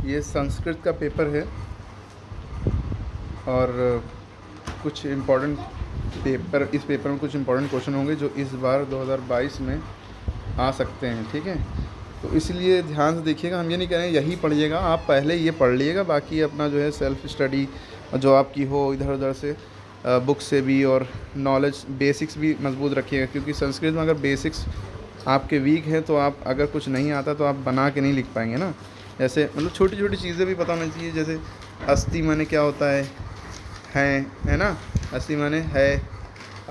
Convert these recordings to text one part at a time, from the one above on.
ये संस्कृत का पेपर है और कुछ इम्पोर्टेंट पेपर, इस पेपर में कुछ इम्पोर्टेंट क्वेश्चन होंगे जो इस बार 2022 में आ सकते हैं। ठीक है, तो इसलिए ध्यान से देखिएगा। हम ये नहीं कह रहे हैं यही पढ़िएगा, आप पहले ये पढ़ लीजिएगा, बाकी अपना जो है सेल्फ स्टडी जो आपकी हो इधर उधर से बुक से भी, और नॉलेज बेसिक्स भी मजबूत रखिएगा, क्योंकि संस्कृत में अगर बेसिक्स आपके वीक हैं तो आप अगर कुछ नहीं आता तो आप बना के नहीं लिख पाएंगे ना। जैसे मतलब छोटी छोटी चीज़ें भी पता होनी चाहिए, जैसे अस्ति माने क्या होता है ना, अस्ति माने है,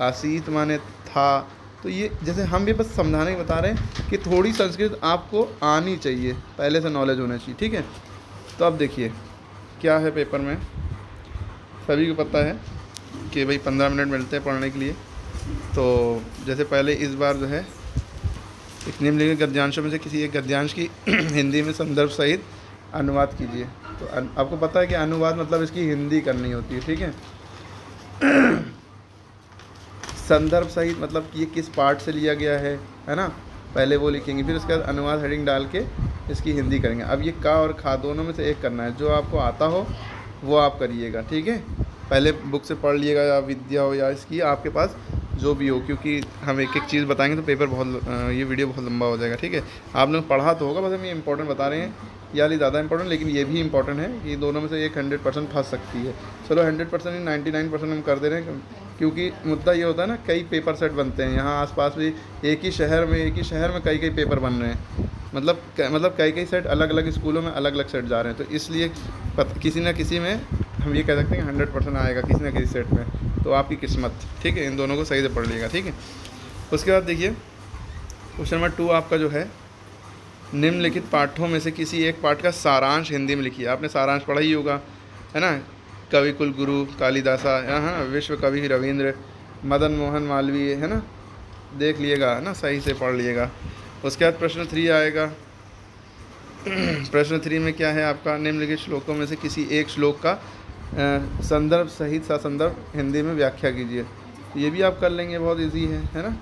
आसीत माने था। तो ये जैसे हम भी बस समझाने बता रहे हैं कि थोड़ी संस्कृत आपको आनी चाहिए, पहले से नॉलेज होना चाहिए। ठीक है, तो अब देखिए क्या है पेपर में। सभी को पता है कि भाई 15 मिनट मिलते हैं पढ़ने के लिए। तो जैसे पहले इस बार जो है एक निम्नलिखित गद्यांशों में से किसी एक गद्यांश की हिंदी में संदर्भ सहित अनुवाद कीजिए। तो आपको पता है कि अनुवाद मतलब इसकी हिंदी करनी होती है। ठीक है, संदर्भ सहित मतलब ये किस पार्ट से लिया गया है ना, पहले वो लिखेंगे, फिर उसके बाद अनुवाद हेडिंग डाल के इसकी हिंदी करेंगे। अब ये का और खा दोनों में से एक करना है, जो आपको आता हो वो आप करिएगा। ठीक है, पहले बुक से पढ़ लिएगा, या विद्या हो या इसकी आपके पास जो भी हो, क्योंकि हम एक एक चीज़ बताएंगे तो पेपर बहुत ये वीडियो बहुत लंबा हो जाएगा। ठीक है, आप लोग पढ़ा तो होगा, बस हम ये इंपॉर्टेंट बता रहे हैं, या ज़्यादा इंपॉर्टेंट, लेकिन ये भी इंपॉर्टेंट है कि दोनों में से एक 100% फंस सकती है। चलो 100% नहीं, 99% हम कर दे रहे हैं, क्योंकि मुद्दा ये होता है ना, कई पेपर सेट बनते हैं यहाँ आसपास भी, एक ही शहर में कई पेपर बन रहे हैं, मतलब कई सेट अलग अलग स्कूलों में अलग अलग सेट जा रहे हैं। तो इसलिए किसी न किसी में हम ये कह सकते हैं 100% आएगा किसी न किसी सेट में, तो आपकी किस्मत। ठीक है, इन दोनों को सही से पढ़ लीजिएगा। ठीक है, उसके बाद देखिए क्वेश्चन नंबर 2 आपका जो है, निम्नलिखित पाठों में से किसी एक पाठ का सारांश हिंदी में लिखिए। आपने सारांश पढ़ा ही होगा, है ना, कवि कुलगुरु कालिदासा, है विश्व कवि रविंद्र, मदन मोहन मालवीय, है ना, देख लिएगा, है ना, सही से पढ़ लिएगा। उसके बाद प्रश्न 3 आएगा। प्रश्न 3 में क्या है आपका, निम्नलिखित श्लोकों में से किसी एक श्लोक का संदर्भ सहित ससंदर्भ हिंदी में व्याख्या कीजिए। ये भी आप कर लेंगे, बहुत इजी है ना।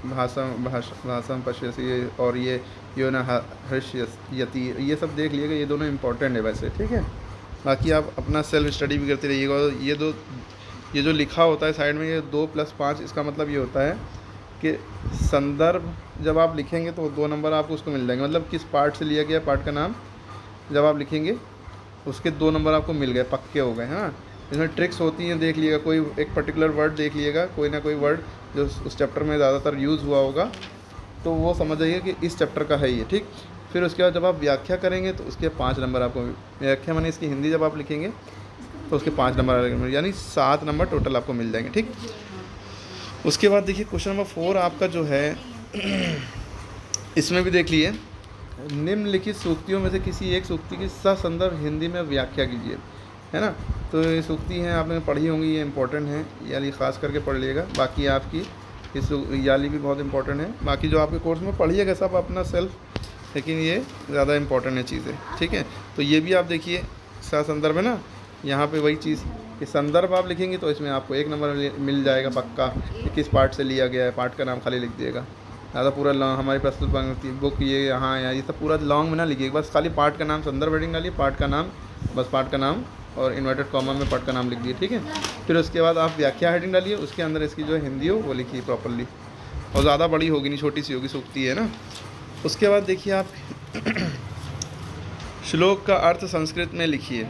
भाषम पश्यसी और ये यो न हर्षयति, ये सब देख लीजिएगा, ये दोनों इंपॉर्टेंट है वैसे। ठीक है, बाकी आप अपना सेल्फ स्टडी भी करते रहिएगा। ये जो लिखा होता है साइड में, ये 2 + 5, इसका मतलब ये होता है कि संदर्भ जब आप लिखेंगे तो 2 नंबर आपको उसको मिल जाएंगे, मतलब किस पार्ट से लिया गया, पार्ट का नाम जब आप लिखेंगे उसके 2 नंबर आपको मिल गए, पक्के हो गए, है ना। इसमें ट्रिक्स होती हैं, देख लिएगा, कोई एक पर्टिकुलर वर्ड देख लिएगा, कोई ना कोई वर्ड जो उस चैप्टर में ज़्यादातर यूज़ हुआ होगा, तो वो समझ जाइए कि इस चैप्टर का है ये। ठीक, फिर उसके बाद जब आप व्याख्या करेंगे तो उसके 5 नंबर आपको, व्याख्या माने इसकी हिंदी जब आप लिखेंगे तो उसके 5 नंबर, यानी 7 नंबर टोटल आपको मिल जाएंगे। ठीक, उसके बाद देखिए क्वेश्चन नंबर 4 आपका जो है, इसमें भी देख लिए, निम्नलिखित सूक्तियों में से किसी एक सूक्ति की ससंदर्भ हिंदी में व्याख्या कीजिए, है ना। तो ये सूक्ति हैं, आपने पढ़ी होंगी, ये इंपॉर्टेंट है, याली ख़ास करके पढ़ लिएगा। बाकी आपकी इस याली भी बहुत इंपॉर्टेंट है, बाकी जो आपके कोर्स में पढ़िएगा सब अपना सेल्फ, लेकिन ये ज़्यादा इंपॉर्टेंट है चीज़ें। ठीक है, तो ये भी आप देखिए ससंदर्भ है ना, यहाँ पे वही चीज़ कि संदर्भ आप लिखेंगे तो इसमें आपको 1 नंबर मिल जाएगा पक्का, कि किस पार्ट से लिया गया है, पार्ट का नाम खाली लिख दिएगा, ज़्यादा पूरा लॉन्ग हमारी प्रस्तुत बुक ये यहाँ ये सब पूरा लॉन्ग में ना लिखिएगा, बस खाली पार्ट का नाम, संदर्भ हेडिंग डालिए, पार्ट का नाम, बस पार्ट का नाम और इन्वर्टेड कॉमा में पार्ट का नाम लिख दिए। ठीक है, फिर उसके बाद आप व्याख्या हेडिंग डालिए, उसके अंदर इसकी जो हिंदी हो वो लिखिए प्रॉपरली, और ज़्यादा बड़ी होगी नहीं, छोटी सी होगी, सूक्ति है ना। उसके बाद देखिए आप श्लोक का अर्थ संस्कृत में लिखिए।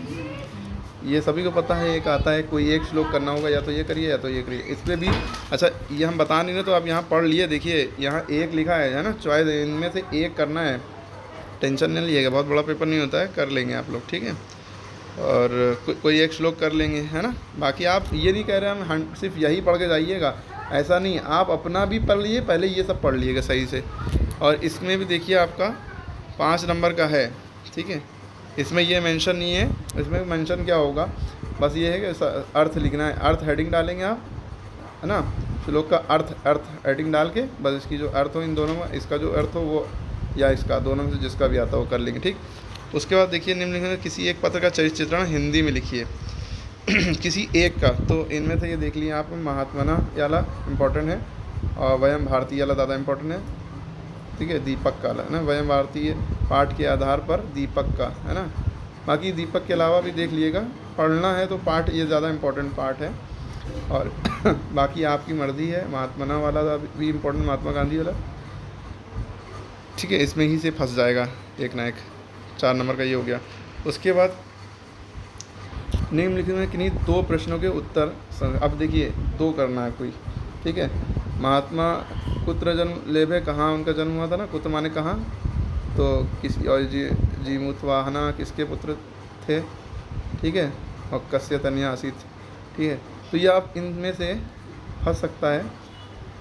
ये सभी को पता है, एक आता है, कोई एक श्लोक करना होगा, या तो ये करिए या तो ये करिए। इस पर भी अच्छा, ये हम बता नहीं रहे, तो आप यहाँ पढ़ लिए, देखिए यहाँ एक लिखा है ना, चॉइस, इनमें से एक करना है, टेंशन नहीं लीजिएगा, बहुत बड़ा पेपर नहीं होता है, कर लेंगे आप लोग। ठीक है, और कोई एक श्लोक कर लेंगे, है ना। बाकी आप ये नहीं कह रहे हम सिर्फ यही पढ़ के जाइएगा, ऐसा नहीं, आप अपना भी पढ़ लिए, पहले ये सब पढ़ लीजिएगा सही से। और इसमें भी देखिए आपका 5 नंबर का है। ठीक है, इसमें ये मेंशन नहीं है, इसमें मेंशन क्या होगा, बस ये है कि अर्थ लिखना है, अर्थ हेडिंग डालेंगे आप, है ना, श्लोक का अर्थ हेडिंग डाल के बस इसकी जो अर्थ हो इन दोनों में, इसका जो अर्थ हो वो, या इसका, दोनों में से जिसका भी आता हो कर लेंगे। ठीक, उसके बाद देखिए निम्नलिखित किसी एक पत्र का चरित्र चित्रण हिंदी में लिखिए। किसी एक का, तो इनमें से ये देख लिए आप, महात्मना वाला इम्पोर्टेंट है, और वयम भारती वाला ज़्यादा इम्पोर्टेंट है। ठीक है, दीपक का है ना, वयम भारतीय पाठ के आधार पर दीपक का, है ना। बाकी दीपक के अलावा भी देख लीजिएगा, पढ़ना है तो पाठ ये ज़्यादा इम्पोर्टेंट पार्ट है। और बाकी आपकी मर्ज़ी है, महात्मना वाला भी इम्पोर्टेंट, महात्मा गांधी वाला, ठीक है, इसमें ही से फंस जाएगा एक ना एक। 4 नंबर का ये हो गया। उसके बाद निम्नलिखित में किन्हीं 2 प्रश्नों के उत्तर, अब देखिए 2 करना है कोई, ठीक है। महात्मा कुत्र जन्म लेभे, कहाँ उनका जन्म हुआ था ना, कुत्र माने कहाँ, तो किसी, और जीमूतवाहना किसके पुत्र थे, ठीक है, और कस्य तनया आसित, ठीक है। तो ये आप इनमें से फंस सकता है,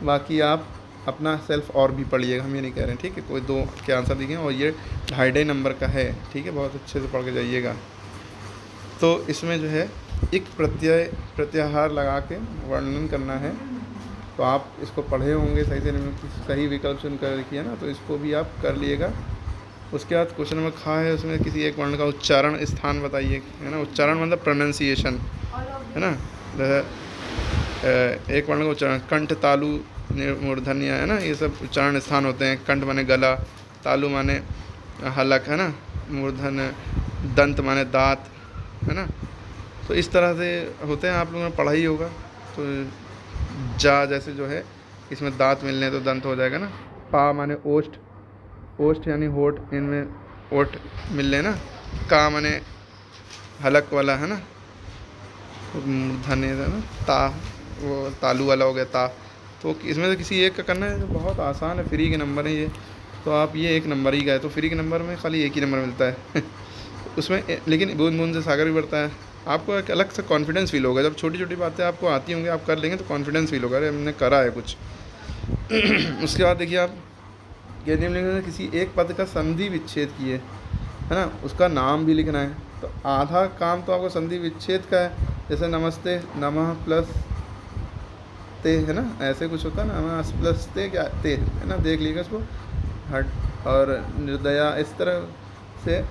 बाकी आप अपना सेल्फ और भी पढ़िएगा, हम ये नहीं कह रहे हैं, ठीक है। कोई 2 के आंसर दिखे, और ये 2.5 नंबर का है, ठीक है, बहुत अच्छे से पढ़ के जाइएगा। तो इसमें जो है एक प्रत्याहार लगा के वर्णन करना है, तो आप इसको पढ़े होंगे सही से, सही विकल्प चुनकर लिखिए ना, तो इसको भी आप कर लिएगा। उसके बाद क्वेश्चन नंबर खा है, उसमें किसी एक वर्ण का उच्चारण स्थान बताइए, है ना। उच्चारण मतलब प्रोनाउंसिएशन, है ना। एक वर्ण का उच्चारण, कंठ, तालु, मूर्धन्य, है ना, ये सब उच्चारण स्थान होते हैं। कंठ माने गला, तालु माने हलक, है ना, मूर्धन्य दंत माने दांत, है ना। तो इस तरह से होते हैं, आप लोगों ने पढ़ा ही होगा। तो जा जैसे जो है, इसमें दांत मिलने तो दंत हो जाएगा ना। पा माने ओष्ठ, ओष्ठ यानी होठ, इनमें ओठ मिल लेना। का माने हलक वाला, है ना, मूर्धन्य है ना, ता वो तालू वाला हो गया ता। तो इसमें से किसी एक का करना है, तो बहुत आसान है, फ्री के नंबर है ये। तो आप ये 1 नंबर ही का है, तो फ्री के नंबर में खाली 1 ही नंबर मिलता है उसमें, लेकिन बूंद बूंद से सागर भी बढ़ता है। आपको एक अलग से कॉन्फिडेंस फील होगा, जब छोटी छोटी बातें आपको आती होंगी, आप कर लेंगे तो कॉन्फिडेंस फील होगा, अरे हमने करा है कुछ उसके बाद देखिए आप, निम्नलिखित में किसी एक पद का संधि विच्छेद किए, है ना, उसका नाम भी लिखना है। तो आधा काम तो आपको संधि विच्छेद का है, जैसे नमस्ते, नमः प्लस ते, है ना, ऐसे कुछ होता है ना, नमः प्लस ते क्या ते, है ना, देख लीजिएगा इसको, हट और निर्दया, इस तरह से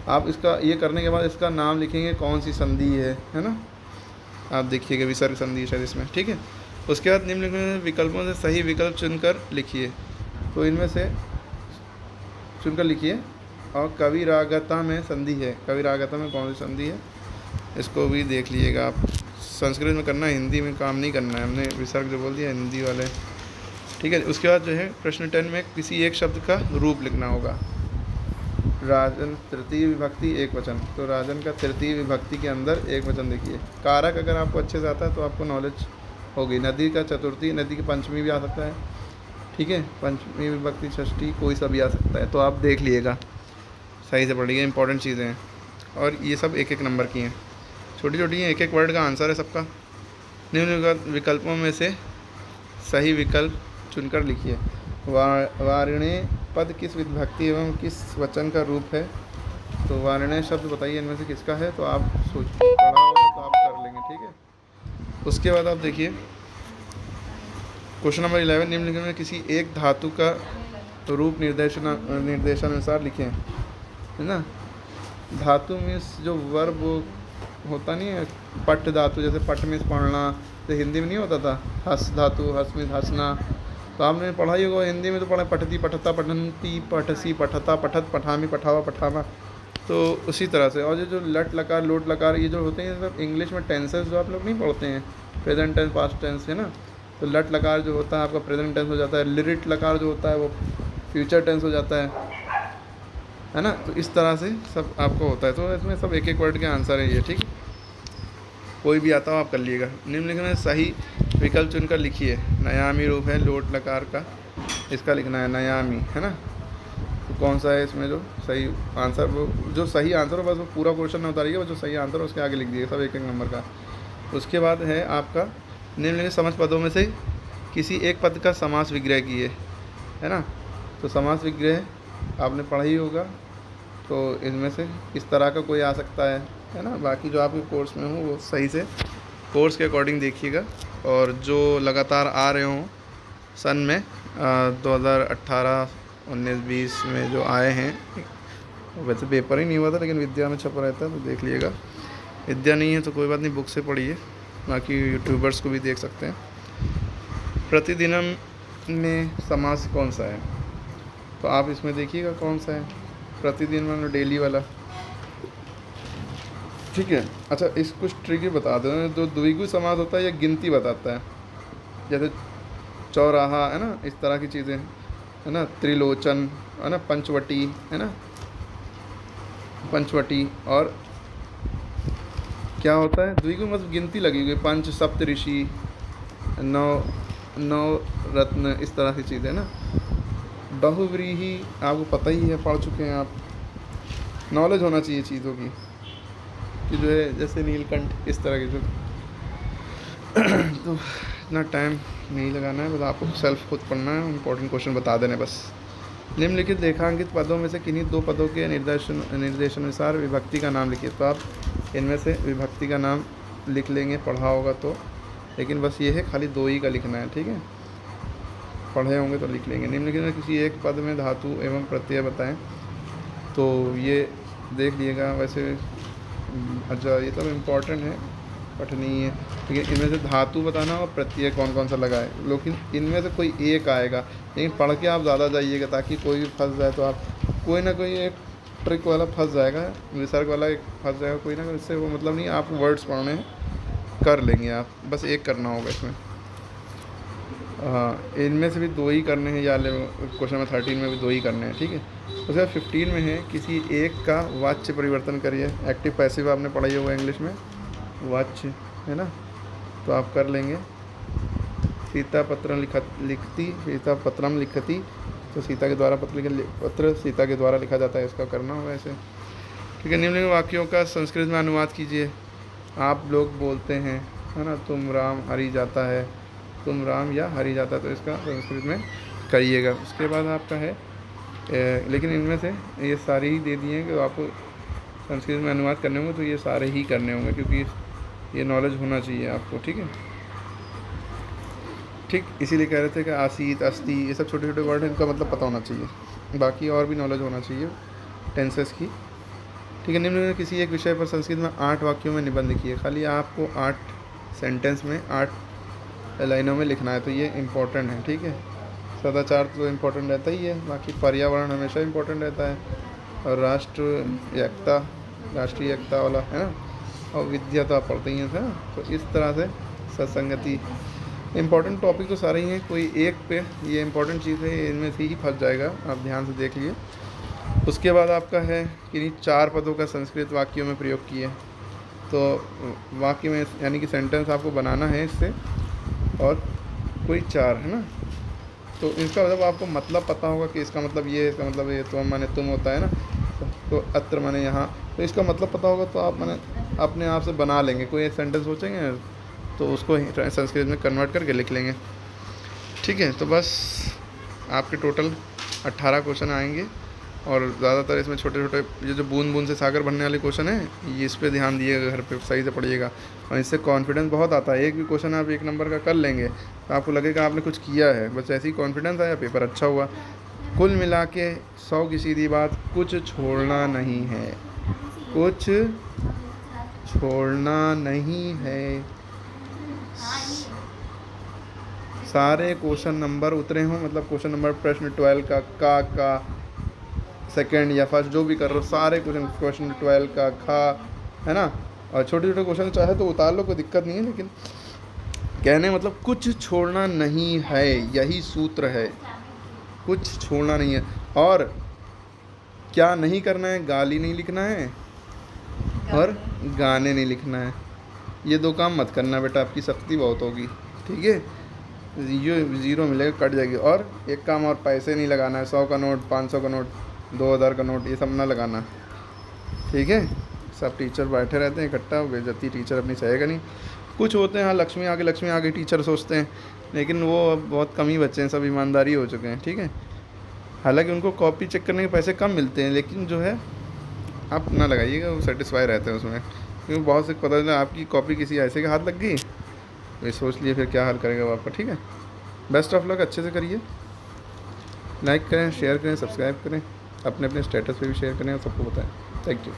आप इसका ये करने के बाद इसका नाम लिखेंगे, कौन सी संधि है ना, आप देखिएगा विसर्ग संधि शायद इसमें, ठीक है। उसके बाद निम्नलिखित विकल्पों से सही विकल्प चुनकर लिखिए, तो इनमें से चुनकर लिखिए। और कविरागता में संधि है, कविरागता में कौन सी संधि है, इसको भी देख लीजिएगा आप। संस्कृत में करना है, हिंदी में काम नहीं करना है, हमने विसर्ग जो बोल दिया हिंदी वाले, ठीक है। उसके बाद जो है प्रश्न 10 में किसी एक शब्द का रूप लिखना होगा। राजन तृतीय विभक्ति एक वचन, तो राजन का तृतीय विभक्ति के अंदर एक वचन देखिए। कारक अगर आपको अच्छे से आता है तो आपको नॉलेज होगी। नदी का चतुर्थी, नदी की पंचमी भी आ सकता है, ठीक है, पंचमी विभक्ति षष्ठी, कोई सा भी आ सकता है, तो आप देख लीजिएगा, सही से पढ़िएगा, इंपॉर्टेंट चीज़ें हैं। और ये सब 1-1 नंबर की हैं, छोटी छोटी हैं, 1-1 वर्ड का आंसर है सबका। निम्न विकल्पों में से सही विकल्प चुनकर लिखिए। वार्णे पद किस विभक्ति एवं किस वचन का रूप है, तो वार्णे शब्द बताइए इनमें से किसका है, तो आप सोच पढ़ा होगा तो आप कर लेंगे, ठीक है। उसके बाद आप देखिए क्वेश्चन नंबर 11, निम्नलिखित में किसी एक धातु का रूप निर्देशानुसार लिखें, है ना। धातु मीन्स जो वर्ब होता नहीं है, पट धातु, जैसे पट मीन्स पढ़ना, तो हिंदी में नहीं होता था हस धातु, हस मीन्स हंसना, तो आपने पढ़ा ही होगा, हिंदी में तो पढ़ा पठती, पठता, पठंती, पठसी, पठता, पठत, पठामी, पठावा, पठावा, तो उसी तरह से। और ये जो लट लकार, लोट लकार, ये जो होते हैं सब इंग्लिश में टेंसेस जो आप लोग नहीं पढ़ते हैं, प्रेजेंट टेंस, पास्ट टेंस, है ना, तो लट लकार जो होता है आपका प्रेजेंट टेंस हो जाता है, लिरिट लकार जो होता है वो फ्यूचर टेंस हो जाता है ना। तो इस तरह से सब आपको होता है, तो इसमें सब 1-1 वर्ड के आंसर है ये, ठीक। कोई भी आता हो आप कर लीजिएगा। निम्नलिखित में सही विकल्प चुनकर लिखिए। नयामी रूप है लोट लकार का, इसका लिखना है नयामी, है ना। तो कौन सा है इसमें जो सही आंसर, वो जो सही आंसर हो बस वो पूरा क्वेश्चन ना उतारिएगा, वो जो सही आंसर हो उसके आगे लिख दीजिए, सब 1-1 नंबर का। उसके बाद है आपका निम्नलिखित समझ पदों में से किसी एक पद का समास विग्रह कीजिए, है ना। तो समास विग्रह आपने पढ़ा ही होगा, तो इनमें से किस तरह का कोई आ सकता है ना। बाकी जो आपके कोर्स में हो वो सही से कोर्स के अकॉर्डिंग देखिएगा, और जो लगातार आ रहे हों सन में 2018, 19, 20 में जो आए हैं, वैसे पेपर ही नहीं हुआ था लेकिन विद्या में छपा रहता है, तो देख लीजिएगा। विद्या नहीं है तो कोई बात नहीं, बुक से पढ़िए, बाकी यूट्यूबर्स को भी देख सकते हैं। प्रतिदिनम में समास कौन सा है, तो आप इसमें देखिएगा कौन सा है, प्रतिदिन मतलब डेली वाला। ठीक है। अच्छा, इस कुछ ट्रिक बता दो, जो द्विगु समास होता है या गिनती बताता है, जैसे चौराहा है ना, इस तरह की चीज़ें है ना, त्रिलोचन है ना, पंचवटी है ना, पंचवटी। और क्या होता है द्विगु मतलब गिनती लगी हुई, पंच सप्त ऋषि, नौ नौ रत्न, इस तरह की चीज़ें ना। बहुव्रीहि आपको पता ही है, पढ़ चुके हैं आप, नॉलेज होना चाहिए चीज़ों की कि जो है जैसे नीलकंठ, इस तरह के जो तो इतना टाइम नहीं लगाना है, बस आपको सेल्फ खुद पढ़ना है, इंपॉर्टेंट क्वेश्चन बता देने बस। निम्नलिखित रेखांकित पदों में से किन्हीं दो पदों के निर्देशानुसार विभक्ति का नाम लिखिए। तो आप इनमें से विभक्ति का नाम लिख लेंगे, पढ़ा होगा तो, लेकिन बस ये है खाली दो ही का लिखना है, ठीक है, पढ़े होंगे तो लिख लेंगे। निम्नलिखित में किसी एक पद में धातु एवं प्रत्यय बताएं। तो ये देख लिएगा, वैसे अच्छा ये सब इम्पोर्टेंट है, पठनीय है, लेकिन इनमें से धातु बताना और प्रत्यय कौन कौन सा लगा है, लेकिन इनमें से कोई एक आएगा, लेकिन पढ़ के आप ज़्यादा जाइएगा ताकि कोई भी फंस जाए तो आप कोई ना कोई एक ट्रिक वाला फंस जाएगा, विसर्ग वाला एक फंस जाएगा कोई ना कोई, इससे वो मतलब नहीं, आप वर्ड्स पढ़ने हैं, कर लेंगे आप, बस एक करना होगा इसमें। हाँ, इनमें से भी दो ही करने हैं, या क्वेश्चन नंबर 13 में भी दो ही करने हैं, ठीक है। उसके बाद 15 में है, किसी एक का वाच्य परिवर्तन करिए। एक्टिव पैसिव आपने पढ़ाई होगा इंग्लिश में, वाच्य है ना, तो आप कर लेंगे। सीता पत्रम लिखती, सीता पत्रम लिखती, तो सीता के द्वारा पत्र सीता के द्वारा लिखा जाता है, इसका करना होगा ऐसे, ठीक है। निम्नलिखित वाक्यों का संस्कृत में अनुवाद कीजिए। आप लोग बोलते हैं है ना, तुम राम हरी जाता है, तुम राम या हरी जाता है, तो इसका संस्कृत में करिएगा। उसके बाद आपका है लेकिन इनमें से ये सारे ही दे दिए हैं कि आपको संस्कृत में अनुवाद करने होंगे, तो ये सारे ही करने होंगे क्योंकि ये नॉलेज होना चाहिए आपको, ठीक है। ठीक, इसीलिए कह रहे थे कि आसीत, अस्ति, ये सब छोटे छोटे वर्ड हैं, इनका मतलब पता होना चाहिए, बाकी और भी नॉलेज होना चाहिए टेंसेस की, ठीक है। निम्न में किसी एक विषय पर संस्कृत में 8 वाक्यों में निबंध किए। खाली आपको 8 सेंटेंस में 8 लाइनों में लिखना है, तो ये इम्पोर्टेंट है, ठीक है। सदाचार तो इम्पोर्टेंट रहता ही है, बाकी पर्यावरण हमेशा इम्पोर्टेंट रहता है, और राष्ट्रीय एकता वाला है ना, और विद्या तो आप पढ़ते ही हैं ना, तो इस तरह से सत्संगति, इम्पोर्टेंट टॉपिक तो सारे ही हैं, कोई एक पे ये इम्पोर्टेंट चीज़ है, इनमें से ही फंस जाएगा, आप ध्यान से देख लिए। उसके बाद आपका है कि 4 पदों का संस्कृत वाक्यों में प्रयोग किए। तो वाक्य में यानी कि सेंटेंस आपको बनाना है इससे, और कोई 4 है ना, तो इसका मतलब आपको मतलब पता होगा कि इसका मतलब ये है, इसका मतलब ये, तो माने तुम होता है ना, तो अत्र माने यहाँ, तो इसका मतलब पता होगा तो आप माने अपने आप से बना लेंगे, कोई एक सेंटेंस सोचेंगे तो उसको संस्कृत में कन्वर्ट करके लिख लेंगे, ठीक है। तो बस आपके टोटल 18 क्वेश्चन आएंगे, और ज़्यादातर इसमें छोटे छोटे ये जो बूंद बूंद से सागर बनने वाले क्वेश्चन हैं, ये इस पे ध्यान दिएगा, घर पे सही से पढ़िएगा, और इससे कॉन्फिडेंस बहुत आता है। एक भी क्वेश्चन आप 1 नंबर का कर लेंगे तो आपको लगेगा आपने कुछ किया है, बस ऐसे ही कॉन्फिडेंस आया, पेपर अच्छा हुआ। कुल मिला के 100 की सीधी बात, कुछ छोड़ना नहीं है, कुछ छोड़ना नहीं है, सारे क्वेश्चन नंबर उतरे हों, मतलब क्वेश्चन नंबर प्रश्न 12 का सेकंड या फर्स्ट जो भी कर रहे हो, सारे क्वेश्चन 12 का खा है ना, और छोटे छोटे क्वेश्चन चाहे तो उतार लो, कोई दिक्कत नहीं है, लेकिन कहने मतलब कुछ छोड़ना नहीं है, यही सूत्र है, कुछ छोड़ना नहीं है। और क्या नहीं करना है, गाली नहीं लिखना है और गाने नहीं लिखना है, ये 2 काम मत करना बेटा, आपकी सख्ती बहुत होगी, ठीक है, ये 0 मिलेगा, कट जाएगी। और एक काम और, पैसे नहीं लगाना है, 100 का नोट, 500 का नोट, 2000 का नोट, ये सब ना लगाना, ठीक है। सब टीचर बैठे रहते हैं इकट्ठा, बेइज्जती टीचर अपनी सहेगा नहीं। कुछ होते हैं हाँ, लक्ष्मी आगे टीचर सोचते हैं, लेकिन वो अब बहुत कम ही बच्चे हैं, सब ईमानदारी हो चुके हैं, ठीक है। हालांकि उनको कॉपी चेक करने के पैसे कम मिलते हैं, लेकिन जो है आप ना लगाइएगा, वो सेटिस्फाई रहते हैं उसमें, क्योंकि बहुत से पता चला आपकी कॉपी किसी ऐसे के हाथ लग गई, तो सोच लिए फिर क्या हाल करेगा वो आपका, ठीक है। बेस्ट ऑफ लक, अच्छे से करिए, लाइक करें, शेयर करें, सब्सक्राइब करें, अपने स्टेटस पे भी शेयर करें और सबको बताएं। Thank you.